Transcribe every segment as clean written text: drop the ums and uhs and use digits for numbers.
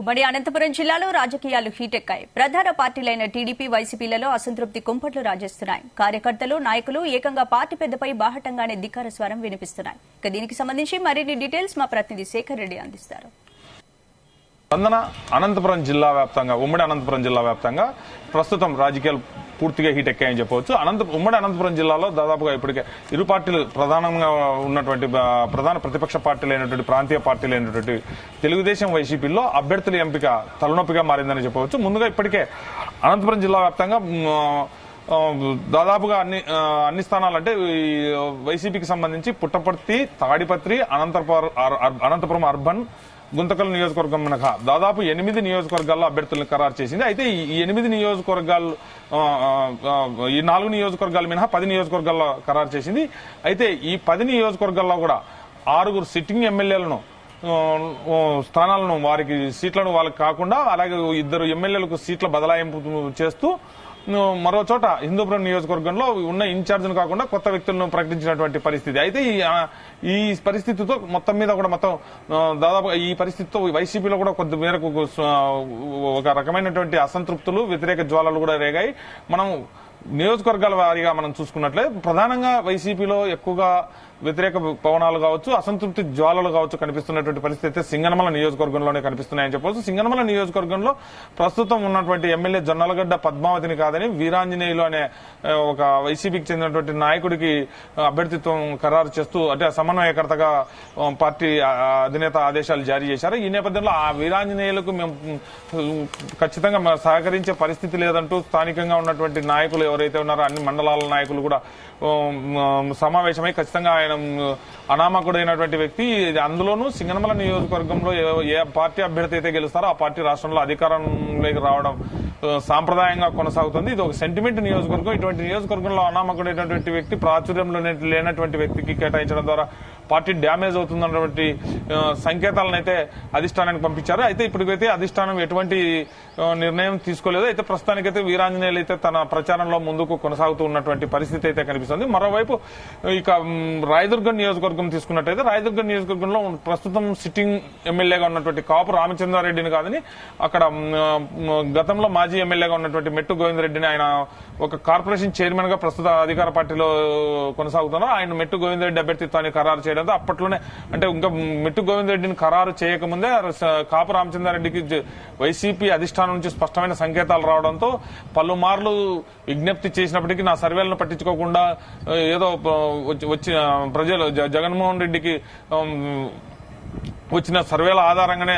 ఉమ్మడి అనంతపురం జిల్లాలో రాజకీయాలు హీటెక్కాయి. ప్రధాన పార్టీలైన టీడీపీ, వైసీపీలలో అసంతృప్తి కుంపట్లు రాజేస్తున్నాయి. కార్యకర్తలు, నాయకులు ఏకంగా పార్టీ పెద్దపై బాహటంగానే ధిక్కార స్వరం వినిపిస్తున్నాయి. ఇక దీనికి సంబంధించి మరిన్ని డీటెయిల్స్ మా ప్రతినిధి శేఖర్ రెడ్డి అందిస్తారు. అనంతపురం జిల్లా వ్యాప్తంగా ఉమ్మడి అనంతపురం జిల్లా వ్యాప్తంగా ప్రస్తుతం రాజకీయాలు పూర్తిగా హీట్ ఎక్కాయని చెప్పవచ్చు. ఉమ్మడి అనంతపురం జిల్లాలో దాదాపుగా ఇప్పటికే ఇరు పార్టీలు ప్రధానంగా ఉన్నటువంటి ప్రధాన ప్రతిపక్ష పార్టీలైనటువంటి ప్రాంతీయ పార్టీలైనటువంటి తెలుగుదేశం, వైసీపీలో అభ్యర్థుల ఎంపిక తలనొప్పిగా మారిందని చెప్పవచ్చు. ముందుగా ఇప్పటికే అనంతపురం జిల్లా వ్యాప్తంగా దాదాపుగా అన్ని స్థానాలంటే వైసీపీకి సంబంధించి పుట్టపర్తి, తాడిపత్రి, అనంతపురం అర్బన్, గుంతకల్ నియోజకవర్గం మినహా దాదాపు 8 నియోజకవర్గాల్లో అభ్యర్థులను ఖరారు చేసింది. అయితే ఈ 8 నియోజకవర్గాలు ఈ 4 నియోజకవర్గాలు మినహా 10 నియోజకవర్గాల్లో ఖరారు చేసింది. అయితే ఈ 10 నియోజకవర్గాల్లో కూడా 6 సిట్టింగ్ ఎమ్మెల్యేలను స్థానాలను వారికి సీట్లను వాళ్ళకి కాకుండా అలాగే 2 ఎమ్మెల్యేలకు సీట్ల బదలాయింపు చేస్తూ మరో చోట హిందూపురం నియోజకవర్గంలో ఉన్న ఇన్ఛార్జిను కాకుండా కొత్త వ్యక్తులను ప్రకటించినటువంటి పరిస్థితి. అయితే ఈ పరిస్థితితో మొత్తం మీద కూడా దాదాపు ఈ పరిస్థితితో వైసీపీలో కూడా కొద్ది మేరకు ఒక రకమైనటువంటి అసంతృప్తులు, వ్యతిరేక జ్వాలలు కూడా రేగాయి. మనం నియోజకవర్గాల వారీగా మనం చూసుకున్నట్లయితే ప్రధానంగా వైసీపీలో ఎక్కువగా వ్యతిరేక పవనాలు కావచ్చు, అసంతృప్తి జ్వాలలు కావచ్చు కనిపిస్తున్నటువంటి పరిస్థితి సింగనమల నియోజకవర్గంలోనే కనిపిస్తున్నాయని చెప్పవచ్చు. సింగనమల నియోజకవర్గంలో ప్రస్తుతం ఉన్నటువంటి ఎమ్మెల్యే జొన్నలగడ్డ పద్మావతిని కాదని వీరాంజనేయులు అనే ఒక వైసీపీకి చెందినటువంటి నాయకుడికి అభ్యర్థిత్వం ఖరారు చేస్తూ అంటే సమన్వయకర్తగా పార్టీ అధినేత ఆదేశాలు జారీ చేశారు. ఈ నేపథ్యంలో ఆ వీరాంజనేయులకు మేము ఖచ్చితంగా సహకరించే పరిస్థితి లేదంటూ స్థానికంగా ఉన్నటువంటి నాయకులు ఎవరైతే ఉన్నారో అన్ని మండలాల నాయకులు కూడా సమావేశమై ఖచ్చితంగా ఆయన అనామకుడైనటువంటి వ్యక్తి, అందులోనూ సింగనమల నియోజకవర్గంలో ఏ పార్టీ అభ్యర్థి అయితే గెలుస్తారో ఆ పార్టీ రాష్ట్రంలో అధికారంలోకి రావడం సాంప్రదాయంగా కొనసాగుతుంది. ఇది ఒక సెంటిమెంట్ నియోజకవర్గం. ఇటువంటి నియోజకవర్గంలో అనామకుడైనటువంటి వ్యక్తి ప్రాచుర్యంలో లేనటువంటి వ్యక్తికి కేటాయించడం ద్వారా పార్టీ డ్యామేజ్ అవుతుందన్నటువంటి సంకేతాలను అయితే అధిష్టానానికి పంపించారు. అయితే ఇప్పటికైతే అధిష్టానం ఎటువంటి నిర్ణయం తీసుకోలేదు. అయితే ప్రస్తుతానికైతే వీరాంజనేయులు అయితే తన ప్రచారంలో ముందుకు కొనసాగుతూ ఉన్నటువంటి పరిస్థితి అయితే కనిపిస్తుంది. మరోవైపు ఇక రాయదుర్గం నియోజకవర్గం తీసుకున్నట్టయితే రాయదుర్గం నియోజకవర్గంలో ప్రస్తుతం సిట్టింగ్ ఎమ్మెల్యేగా ఉన్నటువంటి కాపు రామచంద్రారెడ్డిని కాదని అక్కడ గతంలో మాజీ ఎమ్మెల్యేగా ఉన్నటువంటి మెట్టు గోవిందరెడ్డిని ఆయన ఒక కార్పొరేషన్ చైర్మన్ గా ప్రస్తుత అధికార పార్టీలో కొనసాగుతున్నారు. ఆయన మెట్టు గోవిందరెడ్డి అభ్యర్థిత్వాన్ని ఖరారు చేయడంతో అప్పట్లోనే అంటే ఇంకా మెట్టు గోవిందరెడ్డిని ఖరారు చేయకముందే కాపు రామచంద్రారెడ్డికి వైసీపీ అధిష్టానం నుంచి స్పష్టమైన సంకేతాలు రావడంతో పలుమార్లు విజ్ఞప్తి చేసినప్పటికీ నా సర్వేలను పట్టించుకోకుండా ఏదో వచ్చి ప్రజలు జగన్మోహన్ రెడ్డికి వచ్చిన సర్వేల ఆధారంగానే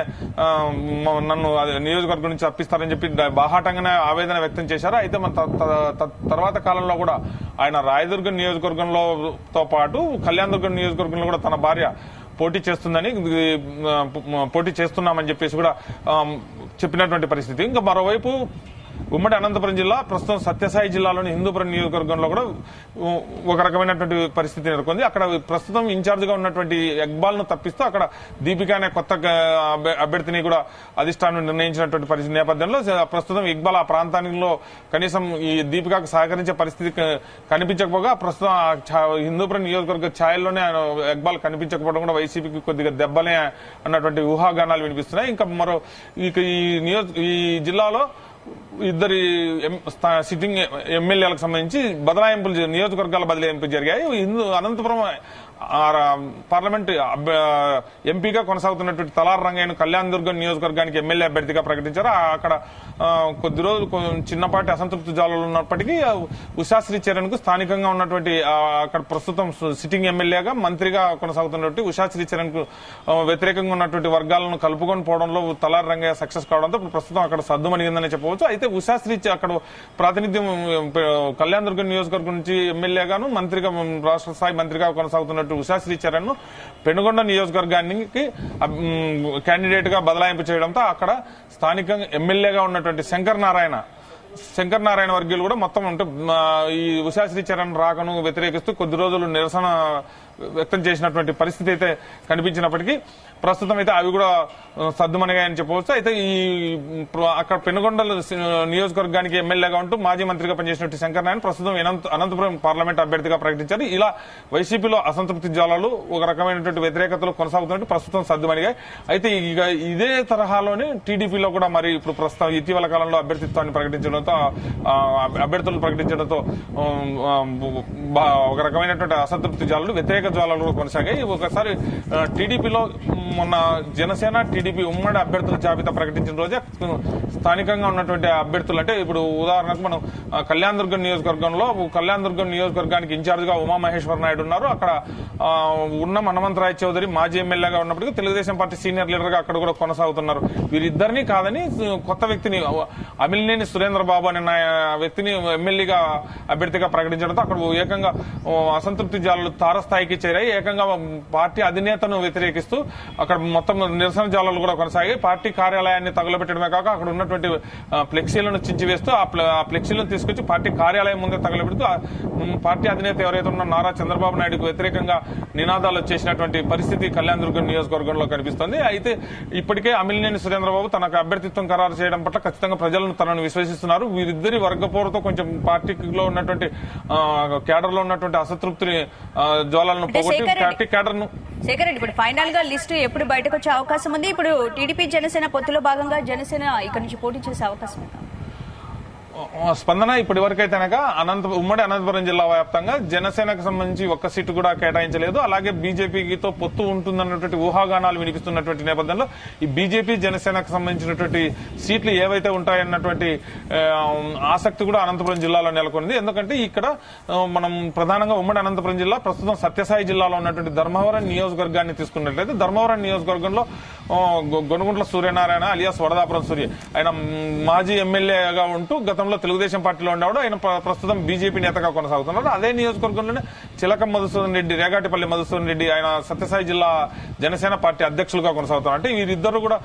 నన్ను నియోజకవర్గం నుంచి తప్పిస్తారని చెప్పి బాహాటంగానే ఆవేదన వ్యక్తం చేశారు. అయితే తర్వాత కాలంలో కూడా ఆయన రాయదుర్గం నియోజకవర్గంతో పాటు కళ్యాణదుర్గం నియోజకవర్గంలో కూడా తన భార్య పోటీ చేస్తున్నామని చెప్పేసి కూడా చెప్పినటువంటి పరిస్థితి. ఇంకా మరోవైపు ఉమ్మడి అనంతపురం జిల్లా ప్రస్తుతం సత్యసాయి జిల్లాలోని హిందూపురం నియోజకవర్గంలో కూడా ఒక రకమైనటువంటి పరిస్థితి నెలకొంది. అక్కడ ప్రస్తుతం ఇన్ఛార్జ్ గా ఉన్నటువంటి ఇక్బాల్ ను తప్పిస్తూ అక్కడ దీపిక అనే కొత్త అభ్యర్థిని కూడా అధిష్టానం నిర్ణయించినటువంటి నేపథ్యంలో ప్రస్తుతం ఇక్బాల్ ఆ ప్రాంతానిలో కనీసం ఈ దీపికకు సహకరించే పరిస్థితి కనిపించకపోగా ప్రస్తుతం హిందూపురం నియోజకవర్గ ఛాయల్లోనే ఇక్బాల్ కనిపించకపోవడం కూడా వైసీపీకి కొద్దిగా దెబ్బలే అన్నటువంటి ఊహాగానాలు వినిపిస్తున్నాయి. ఇంకా ఈ జిల్లాలో 2 సిట్టింగ్ ఎమ్మెల్యేలకు సంబంధించి నియోజకవర్గాల బదలాయింపులు జరిగాయి. అనంతపురం పార్లమెంట్ ఎంపీగా కొనసాగుతున్నటువంటి తలార్ రంగయ్యను కళ్యాణదుర్గం నియోజకవర్గానికి ఎమ్మెల్యే అభ్యర్థిగా ప్రకటించారు. అక్కడ కొద్ది రోజులు చిన్నపాటి అసంతృప్తి జ్వాలలు ఉన్నప్పటికీ ఉషాశ్రీ చరణ్ కు స్థానికంగా ఉన్నటువంటి అక్కడ ప్రస్తుతం సిట్టింగ్ ఎమ్మెల్యేగా మంత్రిగా కొనసాగుతున్నటువంటి ఉషాశ్రీ చరణ్ కు వ్యతిరేకంగా ఉన్నటువంటి వర్గాలను కలుపుకొని పోవడంలో తలార్ రంగయ్య సక్సెస్ కావడంతో ప్రస్తుతం అక్కడ సద్దుమణిగిందని చెప్పవచ్చు. అయితే ఉషాశ్రీ అక్కడ ప్రాతినిధ్యం కళ్యాణదుర్గం నియోజకవర్గం నుంచి ఎమ్మెల్యేగాను మంత్రిగా రాష్ట్ర స్థాయి మంత్రిగా కొనసాగుతున్నట్టు ఉషాశ్రీ చరణ్ ను పెనుగొండ నియోజకవర్గానికి క్యాండిడేట్ గా బదలాయింపు చేయడంతో అక్కడ స్థానికంగా ఎమ్మెల్యేగా ఉన్నటువంటి శంకర్ నారాయణ వర్గీయులు కూడా మొత్తం అంటే ఈ ఉషాశ్రీ చరణ్ రాకను వ్యతిరేకిస్తూ కొద్ది రోజులు నిరసన వ్యక్తం చేసినటువంటి పరిస్థితి అయితే కనిపించినప్పటికీ ప్రస్తుతం అయితే అవి కూడా సద్దుమణిగాయని చెప్పవచ్చు. అయితే ఈ అక్కడ పెనుగొండల నియోజకవర్గానికి ఎమ్మెల్యేగా ఉంటూ మాజీ మంత్రిగా పనిచేసినట్టు శంకర్ నారాయణ ప్రస్తుతం అనంతపురం పార్లమెంట్ అభ్యర్థిగా ప్రకటించారు. ఇలా వైసీపీలో అసంతృప్తి జ్వాలలు ఒక రకమైనటువంటి వ్యతిరేకతలు కొనసాగుతున్నట్టు ప్రస్తుతం సద్దుమణిగాయి. అయితే ఇక ఇదే తరహాలోనే టీడీపీలో కూడా మరి ఇప్పుడు ప్రస్తుతం ఇటీవల కాలంలో అభ్యర్థులను ప్రకటించడంతో ఒక రకమైనటువంటి అసంతృప్తి జ్వాలలు వ్యతిరేక జ్వాలలు కూడా కొనసాగాయి. ఒకసారి టీడీపీలో మొన్న జనసేన టీడీపీ ఉమ్మడి అభ్యర్థుల జాబితా ప్రకటించిన రోజే స్థానికంగా ఉన్నటువంటి అభ్యర్థులు అంటే ఇప్పుడు ఉదాహరణకు మనం కళ్యాణదుర్గం నియోజకవర్గానికి ఇన్ఛార్జ్ గా ఉమామహేశ్వర నాయుడు ఉన్నారు. అక్కడ ఉన్న హనుమంతరాయ్ చౌదరి మాజీ ఎమ్మెల్యేగా ఉన్నప్పటికీ తెలుగుదేశం పార్టీ సీనియర్ లీడర్ గా అక్కడ కూడా కొనసాగుతున్నారు. వీరిద్దరినీ కాదని కొత్త వ్యక్తిని అమిలినేని సురేంద్ర బాబు అనే వ్యక్తిని ఎమ్మెల్యేగా అభ్యర్థిగా ప్రకటించడంతో అక్కడ ఏకంగా అసంతృప్తి జాలలు తారస్థాయికి చేరాయి. ఏకంగా పార్టీ అధినేతను వ్యతిరేకిస్తూ అక్కడ మొత్తం నిరసన జాలాలు కూడా కొనసాగాయి. పార్టీ కార్యాలయాన్ని తగులబెట్టడమే కాక అక్కడ ఉన్నటువంటి ఫ్లెక్సీలను చించివేస్తూ ఆ ఫ్లెక్సీలను తీసుకొచ్చి పార్టీ కార్యాలయం ముందే తగలబెడుతూ పార్టీ అధినేత ఎవరైతే ఉన్న నారా చంద్రబాబు నాయుడుకు వ్యతిరేకంగా నినాదాలు చేసినటువంటి పరిస్థితి కళ్యాణదుర్గం నియోజకవర్గంలో కనిపిస్తోంది. అయితే ఇప్పటికే అమిలినేని సురేంద్రబాబు తనకు అభ్యర్థిత్వం ఖరారు చేయడం పట్ల ఖచ్చితంగా ప్రజలను తనను విశ్వసిస్తున్నారు. వీరిద్దరి వర్గపోరుతో కొంచెం పార్టీలో ఉన్నటువంటి కేడర్ లో ఉన్నటువంటి అసంతృప్తిని జ్వాలను పోగొట్టి పార్టీ కేడర్ ను శేఖర్ రెడ్డి ఇప్పుడు ఫైనల్ గా లిస్టు ఎప్పుడు బయటకు వచ్చే అవకాశం ఉంది? ఇప్పుడు టీడీపీ జనసేన పొత్తులో భాగంగా జనసేన ఇక్కడ నుంచి పోటీ చేసే అవకాశం ఉంది. స్పందన ఇప్పటి వరకైతే ఉమ్మడి అనంతపురం జిల్లా వ్యాప్తంగా జనసేనకు సంబంధించి ఒక్క సీటు కూడా కేటాయించలేదు. అలాగే బీజేపీతో పొత్తు ఉంటుందన్నటువంటి ఊహాగానాలు వినిపిస్తున్నటువంటి నేపథ్యంలో ఈ బీజేపీ జనసేనకు సంబంధించినటువంటి సీట్లు ఏవైతే ఉంటాయన్నటువంటి ఆసక్తి కూడా అనంతపురం జిల్లాలో నెలకొంది. ఎందుకంటే ఇక్కడ మనం ప్రధానంగా ఉమ్మడి అనంతపురం జిల్లా ప్రస్తుతం సత్యసాయి జిల్లాలో ఉన్నటువంటి ధర్మవరం నియోజకవర్గాన్ని తీసుకున్నట్లయితే ధర్మవరం నియోజకవర్గంలో గొనుగుంట్ల సూర్యనారాయణ అలియాస్ వడదాపురం సూర్య ఆయన మాజీ ఎమ్మెల్యేగా ఉంటూ గతంలో తెలుగుదేశం పార్టీలో ఉండేవాడు. ఆయన ప్రస్తుతం బీజేపీ నేతగా కొనసాగుతున్నారు. అదే నియోజకవర్గంలోనే చిలకం మధుసూదన్ రెడ్డి, రేగాటిపల్లి మధుసూదన్ రెడ్డి ఆయన సత్యసాయి జిల్లా జనసేన పార్టీ అధ్యక్షులుగా కొనసాగుతున్నారు. అంటే వీరిద్దరు కూడా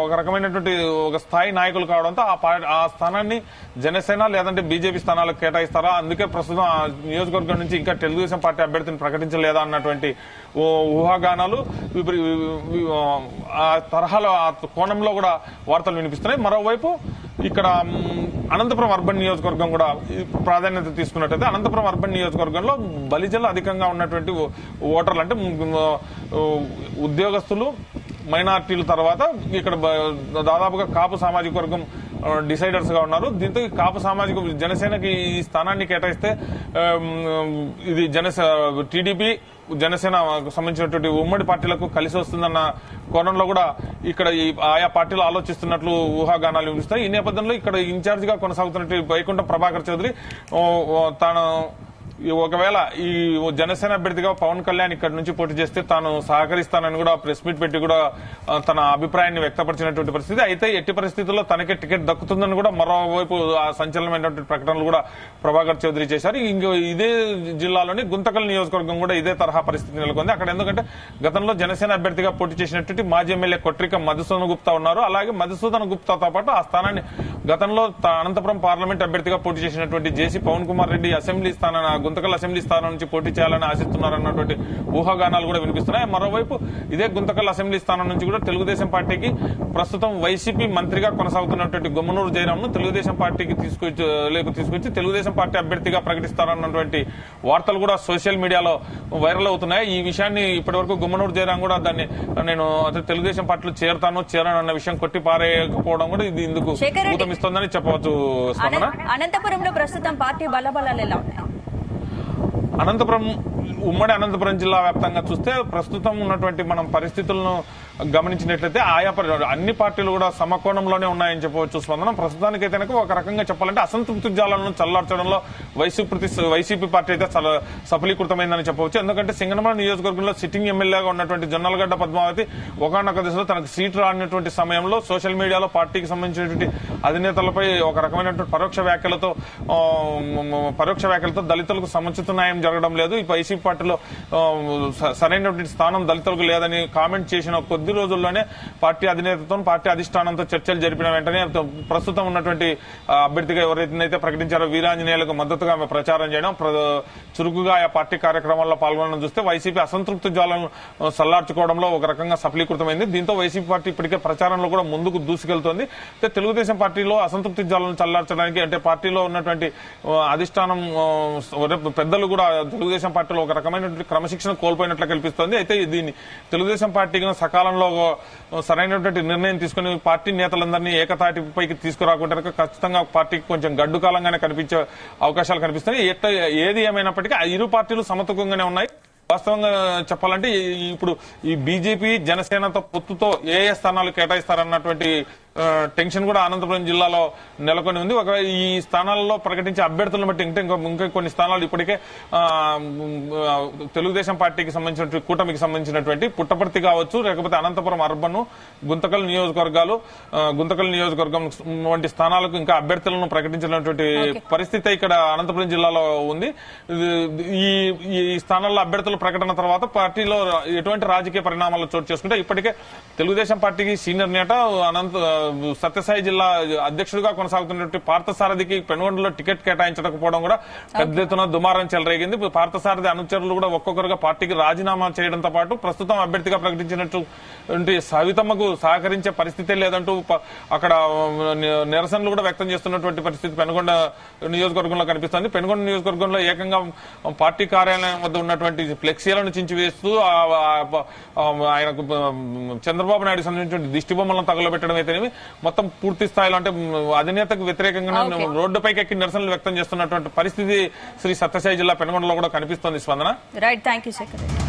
ఒక రకమైనటువంటి ఒక స్థాయి నాయకులు కావడంతో ఆ స్థానాన్ని జనసేన లేదంటే బీజేపీ స్థానాలకు కేటాయిస్తారా, అందుకే ప్రస్తుతం ఆ నియోజకవర్గం నుంచి ఇంకా తెలుగుదేశం పార్టీ అభ్యర్థిని ప్రకటించలేదా అన్నటువంటి ఊహాగానాలు ఆ తరహాలో ఆ కోణంలో కూడా వార్తలు వినిపిస్తున్నాయి. మరోవైపు ఇక్కడ అనంతపురం అర్బన్ నియోజకవర్గం కూడా ప్రాధాన్యత తీసుకున్నట్టయితే అనంతపురం అర్బన్ నియోజకవర్గంలో బలిజలు అధికంగా ఉన్నటువంటి ఓటర్లు అంటే ఉద్యోగస్తులు మైనార్టీల తర్వాత ఇక్కడ దాదాపుగా కాపు సామాజిక వర్గం డిసైడర్స్ గా ఉన్నారు. దీంతో కాపు సామాజిక జనసేనకి ఈ స్థానాన్ని కేటాయిస్తే ఇది టీడీపీ జనసేన సంబంధించినటువంటి ఉమ్మడి పార్టీలకు కలిసి వస్తుందన్న కోణంలో కూడా ఇక్కడ ఆయా పార్టీలు ఆలోచిస్తున్నట్లు ఊహాగానాలు వినిపిస్తాయి. ఈ నేపథ్యంలో ఇక్కడ ఇన్ఛార్జ్ గా కొనసాగుతున్నట్టు వైకుంఠం ప్రభాకర్ చౌదరి తాను ఒకవేళ ఈ జనసేన అభ్యర్థిగా పవన్ కళ్యాణ్ ఇక్కడ నుంచి పోటీ చేస్తే తాను సహకరిస్తానని కూడా ప్రెస్ మీట్ పెట్టి కూడా తన అభిప్రాయాన్ని వ్యక్తపరిచినటువంటి పరిస్థితి. అయితే ఎట్టి పరిస్థితుల్లో తనకే టికెట్ దక్కుతుందని కూడా మరోవైపు ఆ సంచలనమైనటువంటి ప్రకటనలు కూడా ప్రభాకర్ చౌదరి చేశారు. ఇదే జిల్లాలోని గుంతకల్ నియోజకవర్గం కూడా ఇదే తరహా పరిస్థితి నెలకొంది. అక్కడ ఎందుకంటే గతంలో జనసేన అభ్యర్థిగా పోటీ చేసినటువంటి మాజీ ఎమ్మెల్యే కొట్రిక మధుసూదన్ గుప్తా ఉన్నారు. అలాగే మధుసూదన్ గుప్తాతో పాటు ఆ స్థానాన్ని గతంలో అనంతపురం పార్లమెంట్ అభ్యర్థిగా పోటీ చేసినటువంటి జేసీ పవన్ కుమార్ రెడ్డి అసెంబ్లీ గుంతకల్ అసెంబ్లీ స్థానం నుంచి పోటీ చేయాలని ఆశిస్తున్నారన్నటువంటి ఊహాగానాలు కూడా వినిపిస్తున్నాయి. మరోవైపు ఇదే గుంతకల్ అసెంబ్లీ స్థానం నుంచి కూడా తెలుగుదేశం పార్టీకి ప్రస్తుతం వైసీపీ మంత్రిగా కొనసాగుతున్నటువంటి గుమ్మనూరు జయరాంను తెలుగుదేశం పార్టీకి తీసుకొచ్చి తెలుగుదేశం పార్టీ అభ్యర్థిగా ప్రకటిస్తారన్నటువంటి వార్తలు కూడా సోషల్ మీడియాలో వైరల్ అవుతున్నాయి. ఈ విషయాన్ని ఇప్పటివరకు గుమ్మనూరు జయరాం కూడా దాన్ని నేను తెలుగుదేశం పార్టీలో చేరను అన్న విషయం కొట్టి పారేయకపోవడం కూడా ఇది ఇందుకు ఊతమిస్తోందని చెప్పవచ్చు. అనంతపురంలో ప్రస్తుతం పార్టీ బలబలాలు ఎలా ఉన్నాయి? ఉమ్మడి అనంతపురం జిల్లా వ్యాప్తంగా చూస్తే ప్రస్తుతం ఉన్నటువంటి మనం పరిస్థితులను గమనించినట్లయితే ఆయా అన్ని పార్టీలు కూడా సమకోణంలోనే ఉన్నాయని చెప్పవచ్చు. స్పందన ప్రస్తుతానికైతే ఒక రకంగా చెప్పాలంటే అసంతృప్తి జాలను చల్లార్చడంలో వైసీపీ పార్టీ అయితే సఫలీకృతమైందని చెప్పవచ్చు. ఎందుకంటే సింగనమల నియోజకవర్గంలో సిట్టింగ్ ఎమ్మెల్యేగా ఉన్నటువంటి జొన్నలగడ్డ పద్మావతి ఒకానొక దశలో తనకు సీటు రానటువంటి సమయంలో సోషల్ మీడియాలో పార్టీకి సంబంధించినటువంటి అధినేతలపై ఒక రకమైనటువంటి పరోక్ష వ్యాఖ్యలతో దళితులకు సముచిత న్యాయం జరగడం లేదు. ఈ వైసీపీ పార్టీలో సరైనటువంటి స్థానం దళితులకు లేదని కామెంట్ చేసిన కొద్ది రోజుల్లోనే పార్టీ అధినేతతో పార్టీ అధిష్టానంతో చర్చలు జరిపిన వెంటనే ప్రస్తుతం ఉన్నటువంటి అభ్యర్థిగా ఎవరైతే ప్రకటించారో వీరాంజనేయులకు మద్దతుగా ఆమె ప్రచారం చేయడం, చురుకుగా ఆ పార్టీ కార్యక్రమాల్లో పాల్గొనడం చూస్తే వైసీపీ అసంతృప్తి జ్వాలను సల్లార్చుకోవడంలో ఒక రకంగా సఫలీకృతమైంది. దీంతో వైసీపీ పార్టీ ఇప్పటికే ప్రచారంలో కూడా ముందుకు దూసుకెళ్తోంది. తెలుగుదేశం పార్టీలో అసంతృప్తి జ్వాలను చల్లార్చడానికి అంటే పార్టీలో ఉన్నటువంటి అధిష్టానం పెద్దలు కూడా తెలుగుదేశం పార్టీలో ఒక రకమైనటువంటి క్రమశిక్షణ కోల్పోయినట్లు కల్పిస్తోంది. అయితే దీన్ని తెలుగుదేశం పార్టీకి సకాలంలో సరైనటువంటి నిర్ణయం తీసుకుని పార్టీ నేతలందరినీ ఏకతాటిపైకి తీసుకురాకుంటే ఖచ్చితంగా పార్టీకి కొంచెం గడ్డు కాలంగానే కనిపించే అవకాశాలు కనిపిస్తాయి. ఏది ఏమైనప్పటికీ ఆ ఇరు పార్టీలు సమతూకంగానే ఉన్నాయి. వాస్తవంగా చెప్పాలంటే ఇప్పుడు ఈ బీజేపీ జనసేనతో పొత్తుతో ఏ స్థానాలు కేటాయిస్తారన్నటువంటి టెన్షన్ కూడా అనంతపురం జిల్లాలో నెలకొని ఉంది. ఒక ఈ స్థానాల్లో ప్రకటించే అభ్యర్థులను బట్టి ఇంకా కొన్ని స్థానాలు ఇప్పటికే తెలుగుదేశం పార్టీకి సంబంధించినటువంటి కూటమికి సంబంధించినటువంటి పుట్టపర్తి కావచ్చు, లేకపోతే అనంతపురం అర్బన్, గుంతకల్ నియోజకవర్గం వంటి స్థానాలకు ఇంకా అభ్యర్థులను ప్రకటించినటువంటి పరిస్థితి ఇక్కడ అనంతపురం జిల్లాలో ఉంది. ఈ స్థానాల్లో అభ్యర్థుల ప్రకటన తర్వాత పార్టీలో ఎటువంటి రాజకీయ పరిణామాలు చోటు చేసుకుంటే ఇప్పటికే తెలుగుదేశం పార్టీకి సీనియర్ నేత సత్యసాయి జిల్లా అధ్యక్షుడిగా కొనసాగుతున్నటువంటి పార్థసారథికి పెనుగొండలో టికెట్ కేటాయించకపోవడం కూడా పెద్ద ఎత్తున దుమారం చెలరేగింది. పార్థసారథి అనుచరులు కూడా ఒక్కొక్కరుగా పార్టీకి రాజీనామా చేయడంతో పాటు ప్రస్తుతం అభ్యర్థిగా ప్రకటించినటువంటి సవితమ్మకు సహకరించే పరిస్థితే లేదంటూ అక్కడ నిరసనలు కూడా వ్యక్తం చేస్తున్నటువంటి పరిస్థితి పెనుగొండ నియోజకవర్గంలో కనిపిస్తోంది. పెనుగొండ నియోజకవర్గంలో ఏకంగా పార్టీ కార్యాలయం వద్ద ఉన్నటువంటి ఫ్లెక్సీలను చించివేస్తూ ఆయనకు చంద్రబాబు నాయుడు సంబంధించిన దిష్టి బొమ్మలను తగులబెట్టడం అయితేనేమి మొత్తం పూర్తి స్థాయిలో అంటే అధినేతకు వ్యతిరేకంగా రోడ్డుపైకి ఎక్కి నిరసనలు వ్యక్తం చేస్తున్నటువంటి పరిస్థితి శ్రీ సత్యసాయి జిల్లా పెనుగొండలో కూడా కనిపిస్తోంది. స్పందన. Right, thank you secretary.